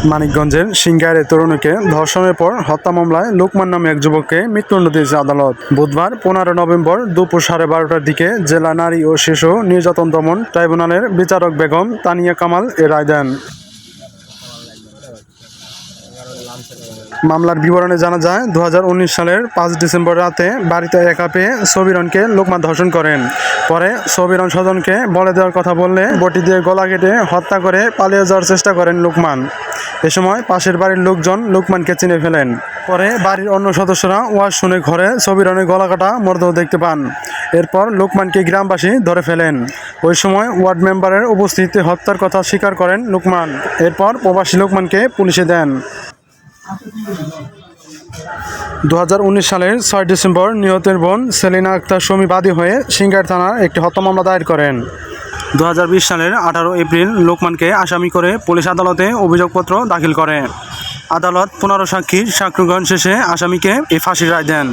মানিকগঞ্জের সিংগাইরে তরুণীকে ধর্ষণের পর হত্যা মামলায় লোকমান নামে এক যুবককে মৃত্যুদণ্ড দিয়েছে আদালত। বুধবার 15 নভেম্বর দুপুর 12:30টার দিকে জেলা নারী ও শিশু নির্যাতন দমন ট্রাইব্যুনালের বিচারক বেগম তানিয়া কামাল এ রায় দেন। মামলার বিবরণে জানা যায়, 2019 সালের 5 ডিসেম্বর রাতে বাড়িতে একা পেয়ে সবিরনকে লোকমান ধর্ষণ করেন। পরে সবিরন স্বজনকে বলে দেওয়ার কথা বললে বটি দিয়ে গলা কেটে হত্যা করে পালিয়ে যাওয়ার চেষ্টা করেন লোকমান। এ সময় পাশের বাড়ির লোকজন লোকমানকে চিনে ফেলেন। পরে বাড়ির অন্য সদস্যরা ওয়াজ শুনে ঘরে সবিরনের গলা কাটা মরদেহ দেখতে পান। এরপর লোকমানকে গ্রামবাসী ধরে ফেলেন। ওই সময় ওয়ার্ড মেম্বারের উপস্থিতিতে হত্যার কথা স্বীকার করেন লোকমান। এরপর প্রবাসী লোকমানকে পুলিশে দেন। 2019 সালের 6 ডিসেম্বর নিহতের বোন সেলিনা আক্তার সুমি বাদী হয়ে সিংগাইর থানার একটি হত্যা মামলা দায়ের করেন। 2020 সালের 18 এপ্রিল লোকমানকে আসামি করে পুলিশ আদালতে অভিযোগপত্র দাখিল করে। আদালত 15 সাক্ষীর সাক্ষ্য গ্রহণ শেষে আসামিকে ফাঁসির রায় দেন।